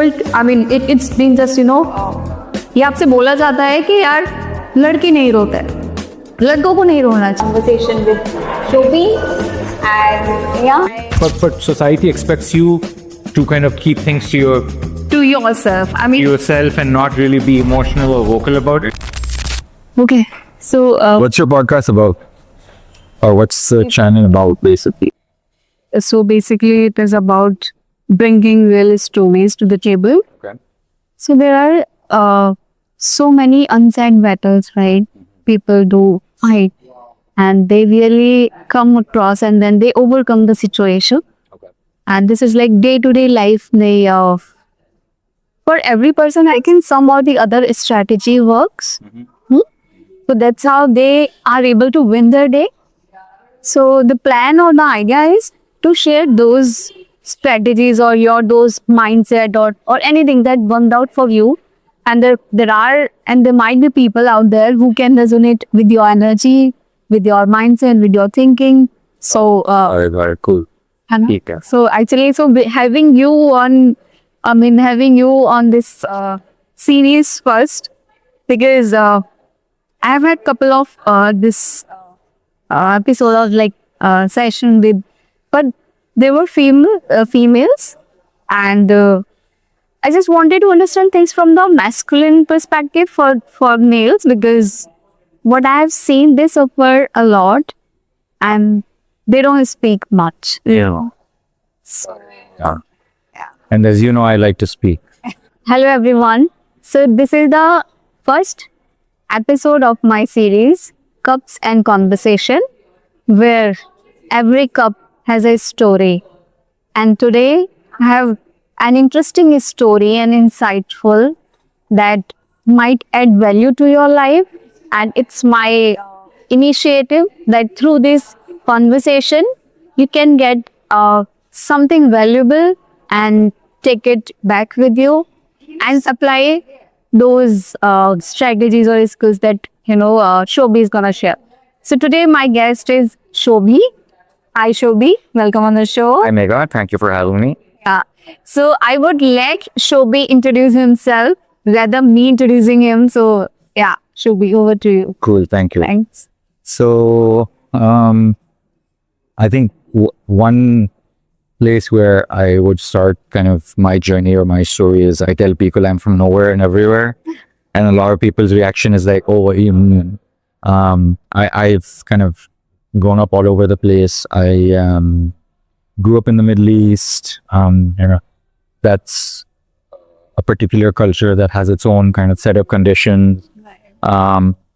told, I mean, it's been just, ये आपसे बोला जाता है कि यार लड़की नहीं रोता है, लड़कों को नहीं रोना चाहिए. Conversation with Shoby and yeah. But society expects you to kind of keep things to yourself. I mean, yourself and not really be emotional or vocal about it. Okay. So What's your podcast about? Or what's the channel about, basically? So basically, it is about bringing real stories to the table. Okay. So there are so many unsaid battles, right? People do fight, and they really come across, and then they overcome the situation. Okay. And this is like day-to-day life. They for every person, I think some or the other strategy works. So that's how they are able to win their day. So the plan or the idea is to share those strategies or those mindset or anything that worked out for you. And there might be people out there who can resonate with your energy, with your mindset, with your thinking. So Alright, cool. okay. So actually, having you on this series first, because I've had couple of this episode of like session with, but they were females, and I just wanted to understand things from the masculine perspective for males, because what I have seen, they suffer a lot and they don't speak much. Yeah. And as you know, I like to speak. Hello everyone. So this is the first episode of my series, Cups and Conversation, where every cup has a story. And today I have an interesting story and insightful that might add value to your life. And it's my initiative that through this conversation, you can get something valuable and take it back with you and apply those strategies or skills that Shoby is gonna share. So today my guest is Shoby. Hi Shoby, welcome on the show. Hi Megha, thank you for having me. Yeah. So I would let Shoby introduce himself rather me introducing him. So yeah, Shoby, over to you. Cool, thank you. Thanks. So, I think one place where I would start kind of my journey or my story is I tell people I'm from nowhere and everywhere. And a lot of people's reaction is like, oh, what do you mean? I've kind of grown up all over the place. I grew up in the Middle East. That's a particular culture that has its own kind of set of conditions.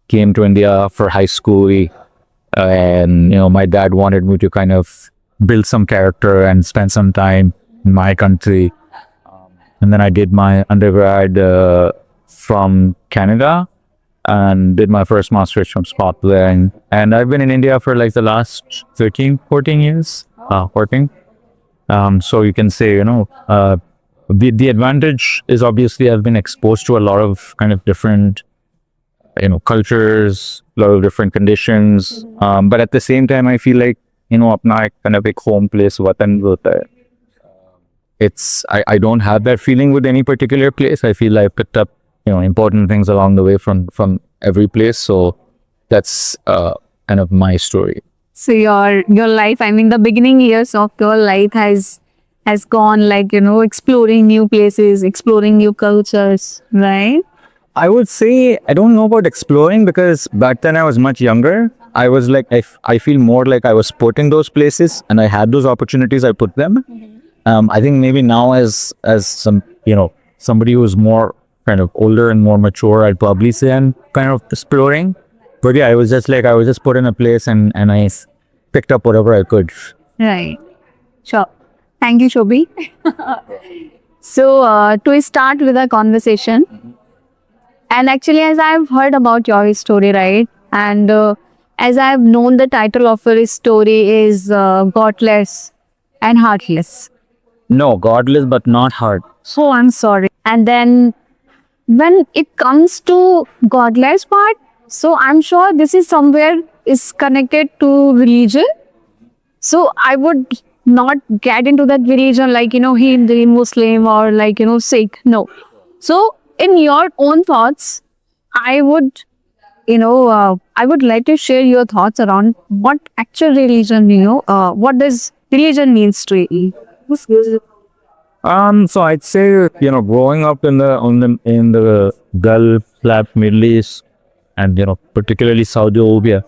Came to India for high school, and my dad wanted me to kind of build some character and spend some time in my country. And then I did my undergrad from Canada and did my first master's from Scotland. And I've been in India for like the last 13, 14 years, working. So you can say, the advantage is obviously I've been exposed to a lot of kind of different, cultures, a lot of different conditions. But at the same time, I feel like, अपना एक kind of एक home place वतन होता है. I don't have that feeling with any particular place. I feel I picked up, important things along the way from every place. So that's kind of my story. So your life, I mean, the beginning years of your life has gone like, exploring new places, exploring new cultures, right? I would say, I don't know about exploring, because back then I was much younger. I was like, I feel more like I was put in those places and I had those opportunities, I put them. I think maybe now as some, somebody who's more kind of older and more mature, I'd probably say I'm kind of exploring. But yeah, I was just put in a place and I picked up whatever I could. Right. Sure. Thank you, Shoby. So to start with our conversation, and actually as I've heard about your story, right? And as I've known, the title of your story is Godless and Heartless. No, godless but not hard. So I'm sorry. And then when it comes to godless part, so I'm sure this is somewhere is connected to religion. So I would not get into that religion like, Hindu, Muslim, or like, Sikh. No. So in your own thoughts, I would, I would like to share your thoughts around what actual religion, what does religion means to you? So I'd say, growing up in the Gulf, Middle East, and particularly Saudi Arabia,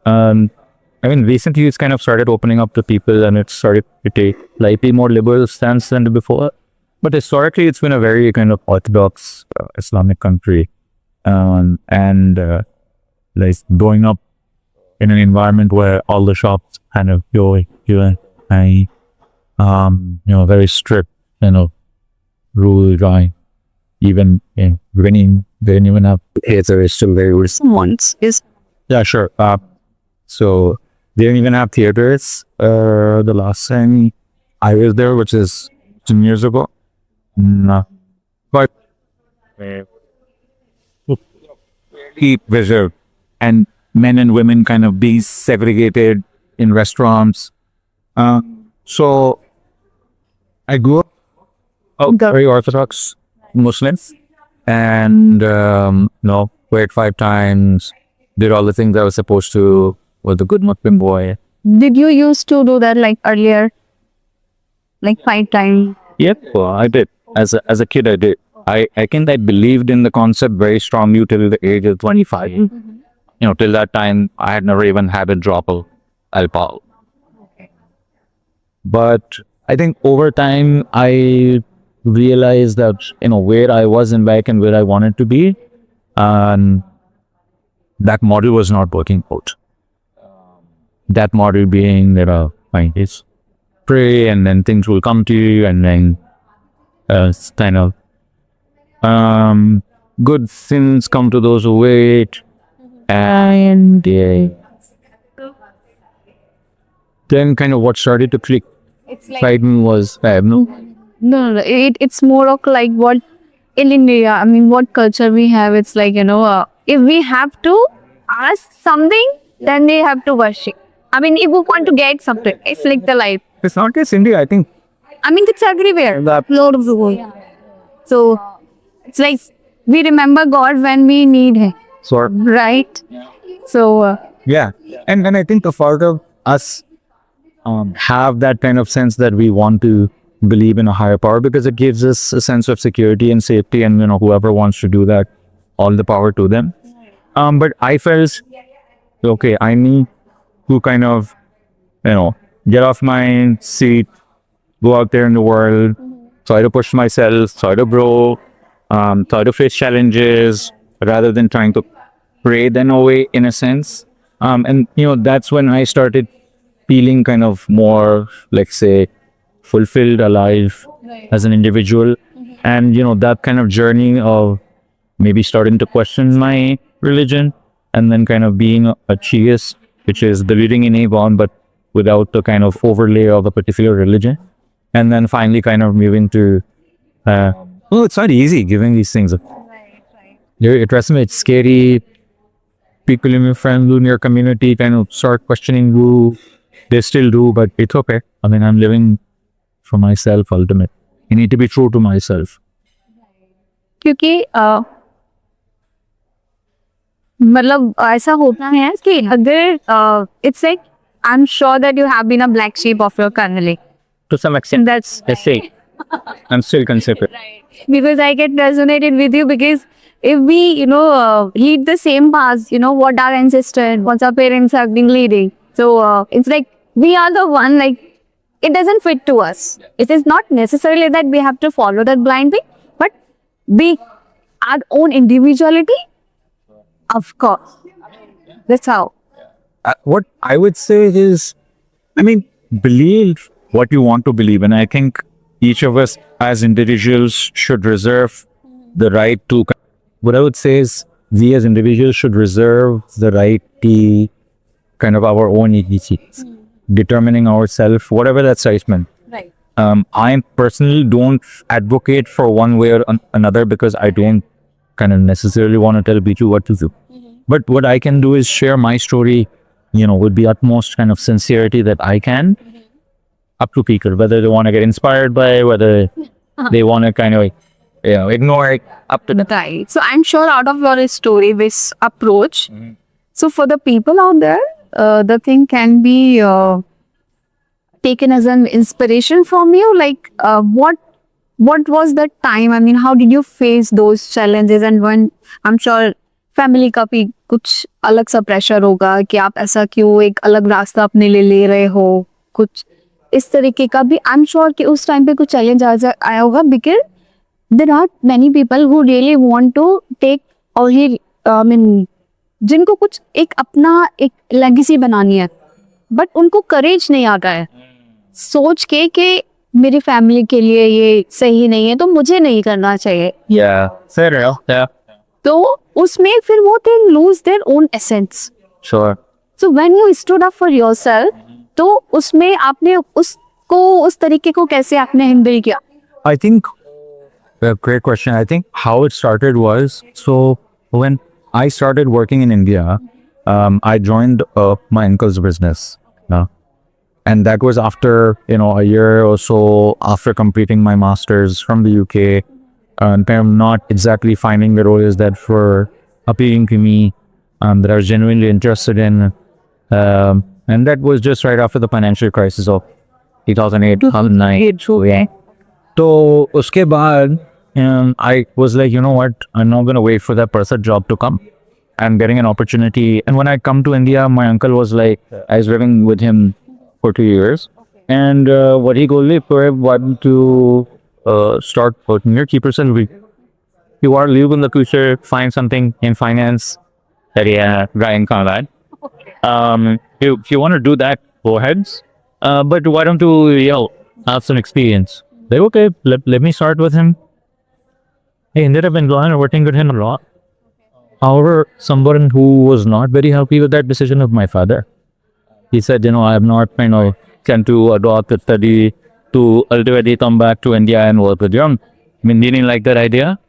I mean, recently it's kind of started opening up to people, and it's started to take slightly more liberal stance than before. But historically, it's been a very kind of orthodox Islamic country, and like growing up in an environment where all the shops kind of go, I very strict, rule drawing. Even when they didn't even have theater, is still very Once is yeah, sure. So they didn't even have theaters. The last time I was there, which is 10 years ago, but reserved, and men and women kind of being segregated in restaurants. So I grew up very Orthodox Muslims, and prayed 5 times, did all the things I was supposed to, was a good Muslim boy. did you used to do that like earlier, like 5 times? Yep, well, I did. As a kid, I did. I think I believed in the concept very strongly till the age of 25. Till that time, I had never even had a drop of alcohol. But I think over time, I realized that, where I was in life and where I wanted to be, and that model was not working out. That model being that, fine, it's pray and then things will come to you, and then it's kind of good things come to those who wait, and then kind of what started to click was No. It's more of like what in India, I mean, what culture we have. It's like, if we have to ask something, then they have to worship. I mean, if we want to get something, it's like the life. it's not just India. I think I mean, it's everywhere. Lord of the world. So it's like we remember God when we need Him, sort of. right? So Yeah, and I think the part of us have that kind of sense that we want to believe in a higher power, because it gives us a sense of security and safety, and whoever wants to do that, all the power to them. But I felt okay, I need to kind of get off my seat, go out there in the world, try to push myself, try to grow, try to face challenges rather than trying to pray them away, in a sense. And that's when I started feeling kind of more, like, say, fulfilled, alive as an individual. And that kind of journey of maybe starting to question my religion, and then kind of being a atheist, which is believing in Avon but without the kind of overlay of a particular religion. And then finally kind of moving to it's not easy giving these things. Trust me, it's scary. People in your friends, in your community kind of start questioning you. They still do, but it's okay. I mean, I'm living for myself ultimate. You need to be true to myself. क्योंकि मतलब ऐसा होता है कि अगर it's like I'm sure that you have been a black sheep of your family. To some extent, That's let's say, I'm still considered. because I get resonated with you, because if we lead the same path, what our ancestors, what our parents have been leading, so it's like we are the one, like it doesn't fit to us. It is not necessarily that we have to follow that blindly, but be our own individuality, of course. That's how. What I would say is, I mean, believe what you want to believe. And I think each of us as individuals should reserve the right to, what I would say is, we as individuals should reserve the right to kind of our own EDC, determining ourselves, whatever that statement. Right. I personally don't advocate for one way or another, because I don't kind of necessarily want to tell people what to do. But what I can do is share my story, with the utmost kind of sincerity that I can. up to people, whether they want to get inspired by it, whether they want to kind of ignore it, up to them. Right. So I'm sure out of your story, this approach, so for the people out there, the thing can be taken as an inspiration from you. Like, what was the time? I mean, how did you face those challenges? And when I'm sure family का भी कुछ अलग सा pressure होगा कि आप ऐसा क्यों एक अलग रास्ता अपने लिए ले रहे हो, कुछ इस तरीके का भी आई एम श्योर कि उस टाइम पे कुछ चैलेंज आया होगा, because there are many people who really want to take or he I mean जिनको कुछ एक अपना एक लेगेसी बनानी है, बट उनको करेज नहीं आता है सोच के कि मेरी फैमिली के लिए ये सही नहीं है तो मुझे नहीं करना चाहिए. तो उसमें फिर वो they lose their own essence. Sure. So when you stood up for yourself, तो उसमें आपने उसको उस तरीके को कैसे आपने हैंडल किया? I think a great question. I think how it started was, so when I started working in India, I joined my uncle's business. And that was after, a year or so after completing my master's from the UK. And I'm not exactly finding the roles that were appealing to me, that I was genuinely interested in. And that was just right after the financial crisis of 2008, 2009. So, uske baad, I was like, you know what, I'm not going to wait for that perfect job to come. I'm getting an opportunity. And when I come to India, my uncle was like, I was living with him for 2 years. And what he told me, want to start working here, keep yourself busy. You are live in the future, find something in finance. Ryan Conrad. If you want to do that, go ahead. But why don't you have some experience? Like, okay, let me start with him. I ended up enjoying working with him a lot. However, someone who was not very happy with that decision of my father. He said, I am not can to adopt a study to ultimately come back to India and work with you. I mean, didn't like that idea.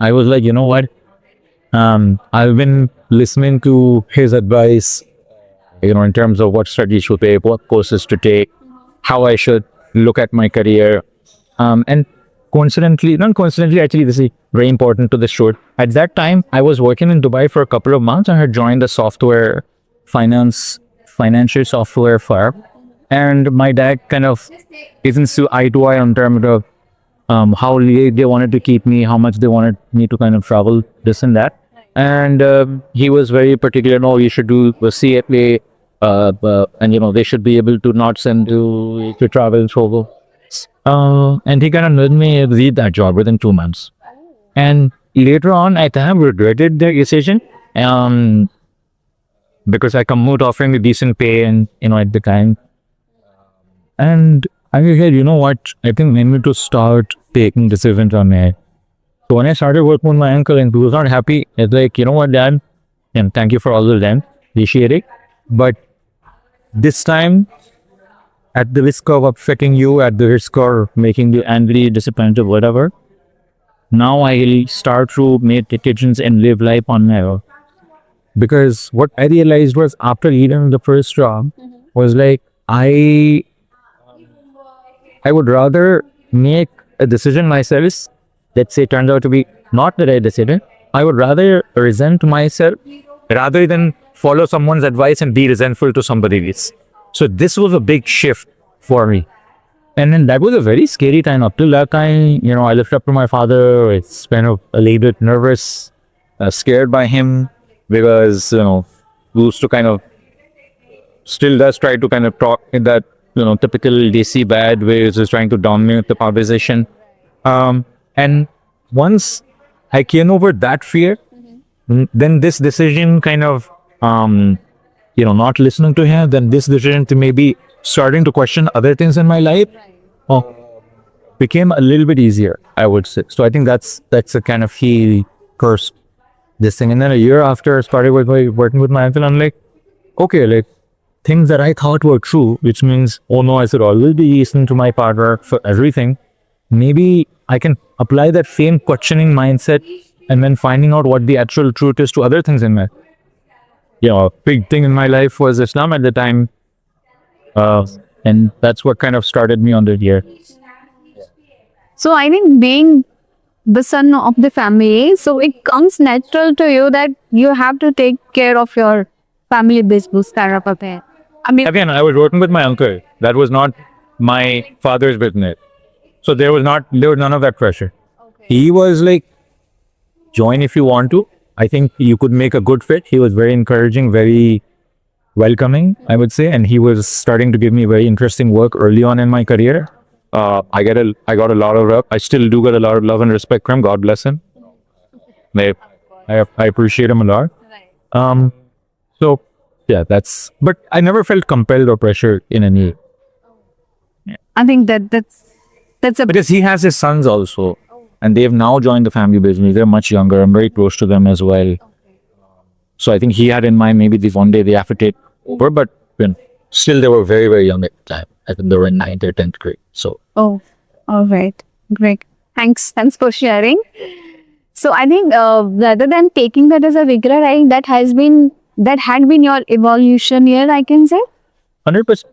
I was like, you know what? I've been listening to his advice, in terms of what studies should take, what courses to take, how I should look at my career. And not coincidentally, actually, this is very important to the story. At that time, I was working in Dubai for a couple of months. I had joined a financial software firm. And my dad kind of isn't so eye to eye on terms of how late they wanted to keep me, how much they wanted me to kind of travel, this and that. And he was very particular, no, you should do the CFA, and they should be able to not send you to travel and travel. And he kind of let me leave that job within 2 months. And later on, I kind of regretted the decision, because I come out offering a decent pay and, at the time. And I said, you know what, I think I need to start taking decisions on it. So when I started working with my uncle and he was not happy, it's like, you know what, Dad, and thank you for all the time, appreciate it. But this time, at the risk of upsetting you, at the risk of making you angry, disappointed, whatever, now I start to make decisions and live life on my own. Because what I realized was after leaving the first job was like, I would rather make a decision myself, let's say turns out to be not the right decision. I would rather resent myself rather than follow someone's advice and be resentful to somebody else. So this was a big shift for me. And then that was a very scary time. Up till that time, I looked up to my father. It's kind of a little bit nervous, scared by him because, he used to kind of still does try to kind of talk in that, typical DC bad way, just trying to dominate the conversation. And once I came over that fear, then this decision kind of, not listening to him, then this decision to maybe starting to question other things in my life, became a little bit easier, I would say. So I think that's a kind of key curse, this thing. And then a year after I started working with my uncle, I'm like, okay, like things that I thought were true, which means, oh no, I should always be listening to my partner for everything. Maybe I can apply that same questioning mindset and then finding out what the actual truth is to other things in my big thing in my life was Islam at the time. And that's what kind of started me on the year. So I think being the son of the family, so it comes natural to you that you have to take care of your family business kind of a thing. I mean, Again, I was working with my uncle. That was not my father's business. So there was none of that pressure. He was like, join if you want to. I think you could make a good fit. He was very encouraging, very welcoming, I would say. And he was starting to give me very interesting work early on in my career. I got a lot of love. I still do get a lot of love and respect from him. God bless him. I appreciate him a lot. So yeah, but I never felt compelled or pressured in any, I think that's a because he has his sons also, and they've now joined the family business. They're much younger. I'm very close to them as well. So I think he had in mind maybe this one day they have to take over, but still they were very, very young at the time. I think they were in 9th or 10th grade. So Oh, all right. Great. Thanks for sharing. So I think rather than taking that as a regret, I think that had been your evolution here, I can say. 100%.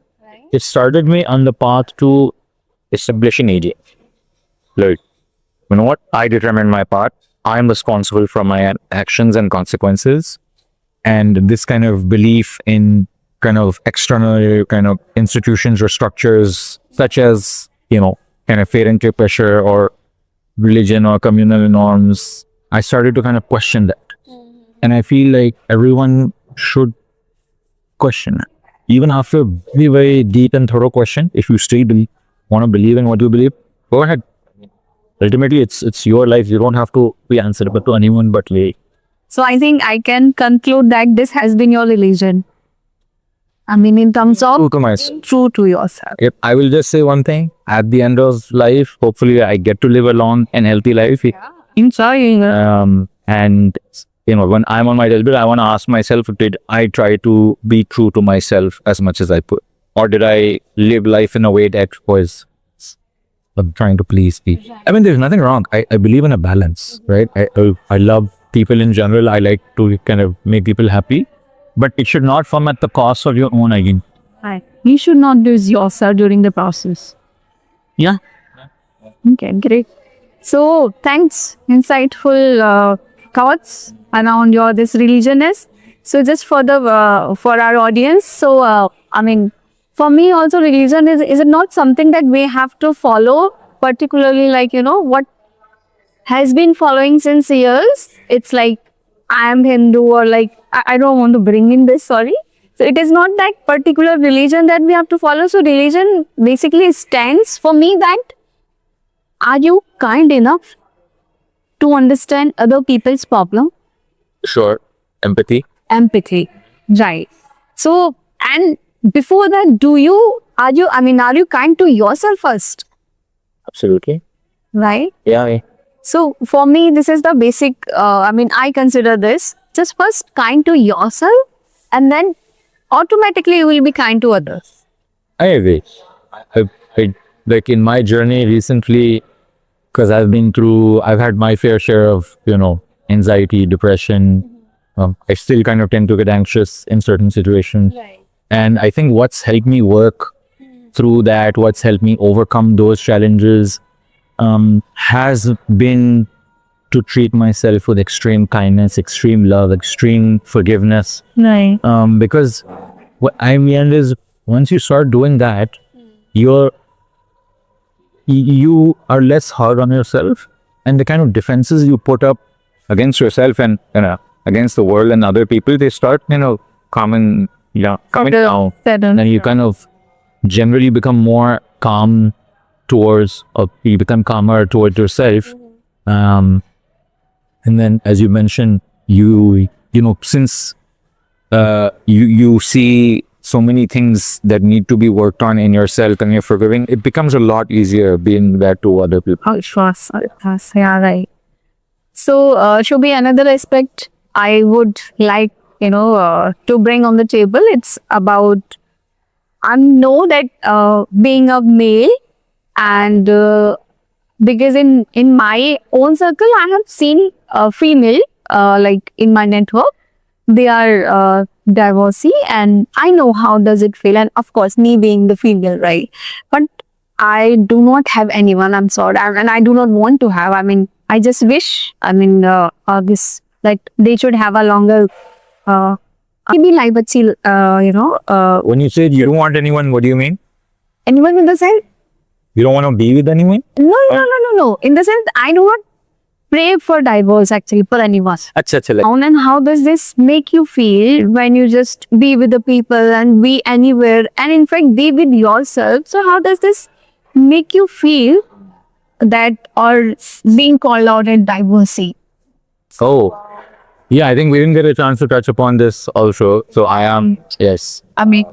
It started me on the path to establishing AJ. Like, you know what? I determined my path. I'm responsible for my actions and consequences. And this kind of belief in kind of external kind of institutions or structures, such as, kind of parental pressure or religion or communal norms, I started to kind of question that. And I feel like everyone should question it. Even after a very, very deep and thorough question, if you still want to believe in what you believe, go ahead. Ultimately, it's your life. You don't have to be answerable to anyone but me. So I think I can conclude that this has been your religion. I mean, in terms True of to myself. true to yourself. Yep. I will just say one thing. At the end of life, hopefully I get to live a long and healthy life. Enjoying. And when I'm on my deathbed, I want to ask myself, did I try to be true to myself as much as I could? Or did I live life in a way that was trying to please people? I mean, there's nothing wrong. I believe in a balance, right? I love people in general. I like to kind of make people happy. But it should not come at the cost of your own identity. You should not lose yourself during the process. Yeah. Okay, great. So thanks, insightful thoughts around your this religion is. So just for our audience, so I mean, for me also religion is it not something that we have to follow, particularly like what has been following since years. It's like I am Hindu or like I don't want to bring in this, sorry. So it is not that particular religion that we have to follow. So religion basically stands for me that are you kind enough to understand other people's problem? Sure. Empathy. Empathy. Right. So, and before that, are you kind to yourself first? Absolutely. Right? Yeah. So for me, this is the basic, I consider this just first kind to yourself and then automatically you will be kind to others. I agree. I like in my journey recently, because I've had my fair share of, anxiety, depression. I still kind of tend to get anxious in certain situations. Right. And I think what's helped me work through that, what's helped me overcome those challenges, has been to treat myself with extreme kindness, extreme love, extreme forgiveness. Right. Because what I mean is, once you start doing that, you are less hard on yourself, and the kind of defenses you put up against yourself and against the world and other people, they start coming down, and you kind of generally become more calm you become calmer towards yourself. And then, as you mentioned, since you see so many things that need to be worked on in yourself and you're forgiving, it becomes a lot easier being that to other people. Oh, sure. Yeah, right. So, Shoby, another aspect I would like, to bring on the table, it's about, I know that being a male and because in my own circle, I have seen a female like in my network they are divorcee, and I know how does it feel. And of course, me being the female, right? But I do not have anyone. I'm sorry, and I do not want to have. I mean, I just wish. I mean, this like they should have a longer. Maybe life, but When you say you don't want anyone, what do you mean? anyone in the sense. You don't want to be with anyone? No. In the sense, I do not pray for divorce actually for anyone. Acha, like, And how does this make you feel when you just be with the people and be anywhere and in fact be with yourself? So how does this make you feel that or being called out at divorcee? oh, yeah, I think we didn't get a chance to touch upon this also. So I am, yes. I mean,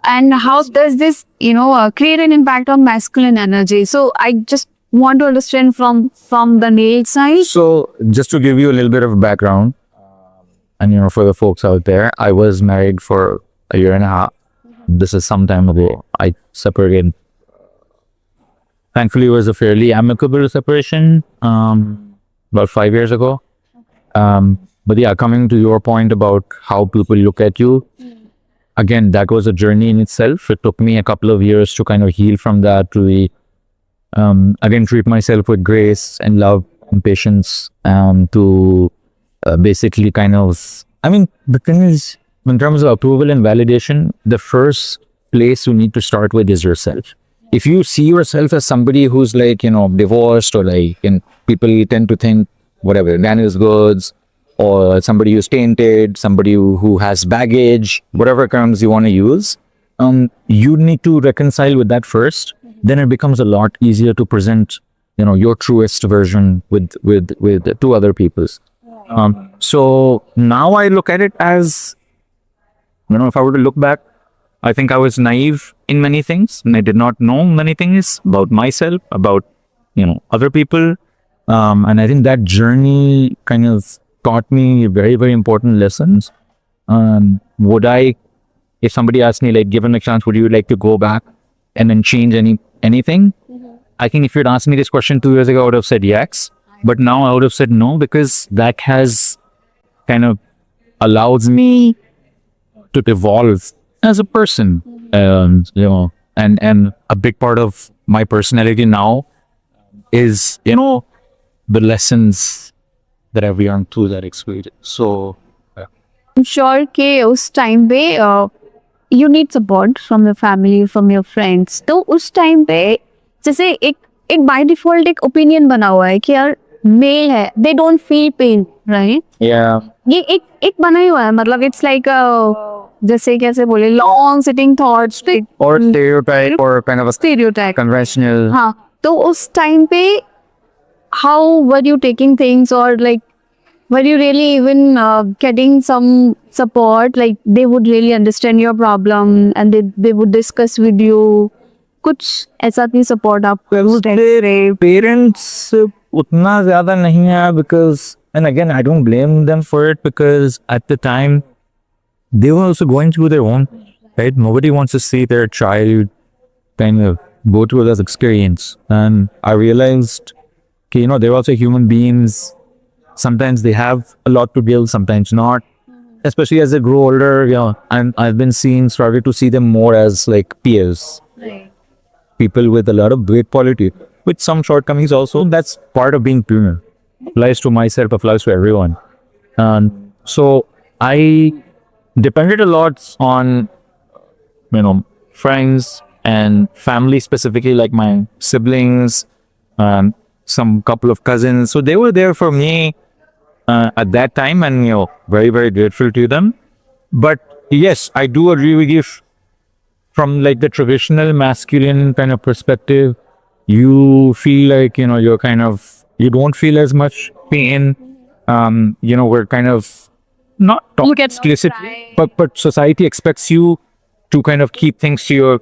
and how does this, create an impact on masculine energy? So I just want to understand from the male side. So just to give you a little bit of background, and for the folks out there, I was married for a year and a half. This is some time ago. I separated. Thankfully, it was a fairly amicable separation about 5 years ago. But yeah, coming to your point about how people look at you, again, that was a journey in itself. It took me a couple of years to kind of heal from that, to again treat myself with grace and love and patience, to basically kind of, I mean, the thing is, in terms of approval and validation, the first place you need to start with is yourself. If you see yourself as somebody who's like, divorced, or like, and people tend to think whatever, Daniel's goods, or somebody who's tainted, somebody who has baggage, whatever terms you want to use, you need to reconcile with that first. Then it becomes a lot easier to present, your truest version with two other people's. So now I look at it as, if I were to look back, I think I was naive in many things, and I did not know many things about myself, about, other people. And I think that journey kind of taught me very, very important lessons. Would I, if somebody asked me, like, given a chance, would you like to go back and then change anything? I think if you'd asked me this question 2 years ago, I would have said yes. But now I would have said no, because that has kind of allows me to evolve as a person. And a big part of my personality now is, the lessons that I've learned through that experience. So, I'm sure कि उस time पे you need support from your family, from your friends. तो उस time पे जैसे एक by default एक opinion बना हुआ है कि यार male है, they don't feel pain, right? yeah. ये एक बना ही हुआ है, मतलब it's like जैसे कैसे बोले long sitting thoughts, Or stereotype, or kind of a stereotype. conventional. हाँ, तो उस time पे how were you taking things, or like were you really even getting some support, like they would really understand your problem and they would discuss with you? कुछ ऐसा नहीं support आपको Parents utna zyada nahi hai, because, and again, I don't blame them for it, because at the time they were also going through their own, right? Nobody wants to see their child kind of go through this experience. And I realized, they're also human beings. Sometimes they have a lot to deal, sometimes not. Especially as they grow older, and I've been started to see them more as like peers. Right. People with a lot of great quality, with some shortcomings also. That's part of being human. Applies to myself, applies to everyone. And so I depended a lot on, friends and family, specifically like my siblings, some couple of cousins. So they were there for me at that time, and very, very grateful to them. But yes, I do agree with you. From like the traditional masculine kind of perspective, you feel like you're kind of, you don't feel as much pain. We're kind of not explicitly, but society expects you to kind of keep things to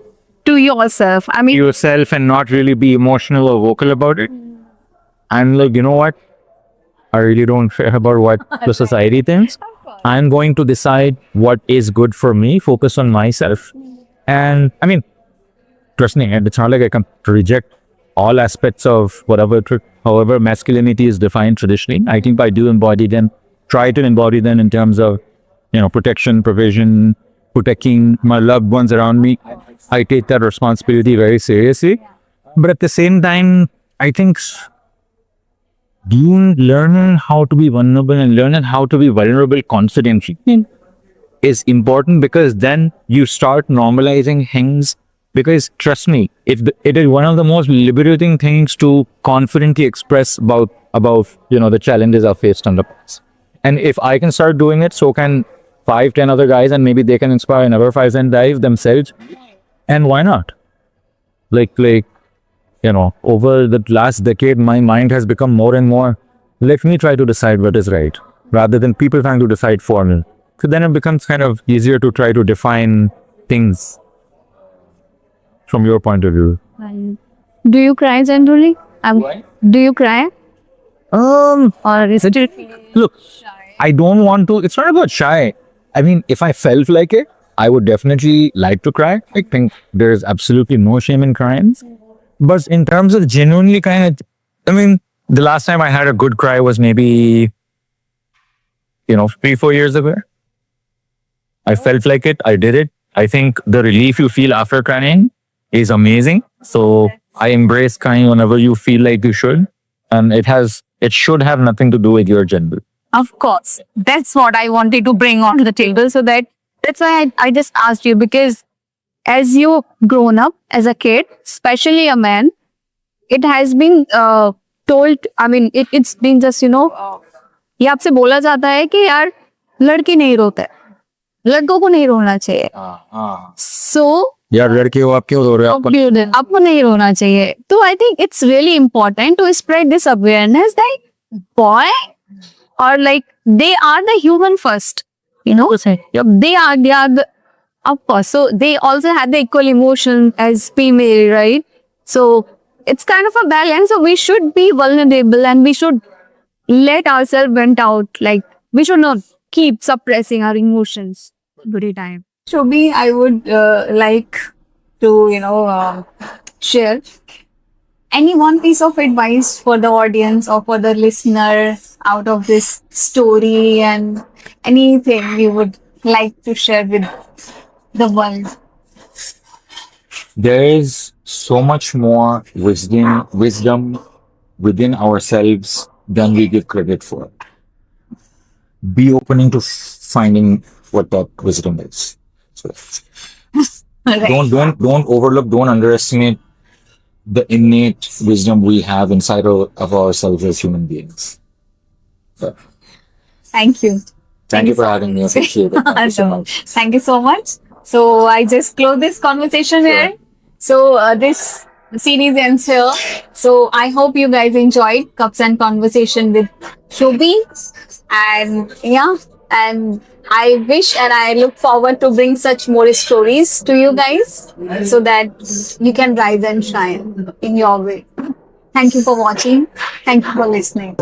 yourself. I mean, yourself, and not really be emotional or vocal about it. I'm like, you know what? I really don't care about what the society thinks. I'm going to decide what is good for me, focus on myself. And I mean, trust me, it's not like I can reject all aspects of however masculinity is defined traditionally. I think I do embody them, try to embody them in terms of protection, provision, protecting my loved ones around me. I take that responsibility very seriously. But at the same time, I think learning how to be vulnerable and learning how to be vulnerable confidently is important, because then you start normalizing things. Because trust me, it is one of the most liberating things to confidently express about the challenges I've faced in the past. And if I can start doing it, so can 5-10 other guys, and maybe they can inspire another 5-10 guys themselves. And why not? Over the last decade, my mind has become more and more, let me try to decide what is right, rather than people trying to decide for me. So then it becomes kind of easier to try to define things from your point of view. Do you cry generally? Do you cry? Or is it Look, I don't want to, it's not about shy. I mean, if I felt like it, I would definitely like to cry. I think there's absolutely no shame in crying. But in terms of genuinely the last time I had a good cry was maybe, 3-4 years ago. I felt like it. I did it. I think the relief you feel after crying is amazing. So I embrace crying whenever you feel like you should. And it should have nothing to do with your gender. Of course. That's what I wanted to bring onto the table. So that's why I just asked you, because as you grown up as a kid, especially a man, it has been told, it's been just, ये आपसे बोला जाता है कि यार लड़की नहीं रोता है, लड़कों को नहीं रोना चाहिए. So यार लड़के हो, आप क्यों रो रहे हो? आपको नहीं रोना चाहिए. So I think it's really important to spread this awareness that boy, or they are the human first, they are the, of course, so they also have the equal emotion as female, right? So it's kind of a balance. So we should be vulnerable and we should let ourselves vent out. We should not keep suppressing our emotions every time. Shoby, I would like to, share any one piece of advice for the audience or for the listener out of this story, and anything you would like to share with the world. There is so much more wisdom within ourselves than we give credit for. Be open to finding what that wisdom is. So, Right. don't overlook, don't underestimate the innate wisdom we have inside of ourselves as human beings. So, Thank you. thank you for having me. I appreciate it. Thank you so much. Thank you so much. So I just close this conversation here. So this series ends here. So I hope you guys enjoyed Cups and Conversation with Shoby. And and I wish and I look forward to bring such more stories to you guys so that you can rise and shine in your way. Thank you for watching. Thank you for listening.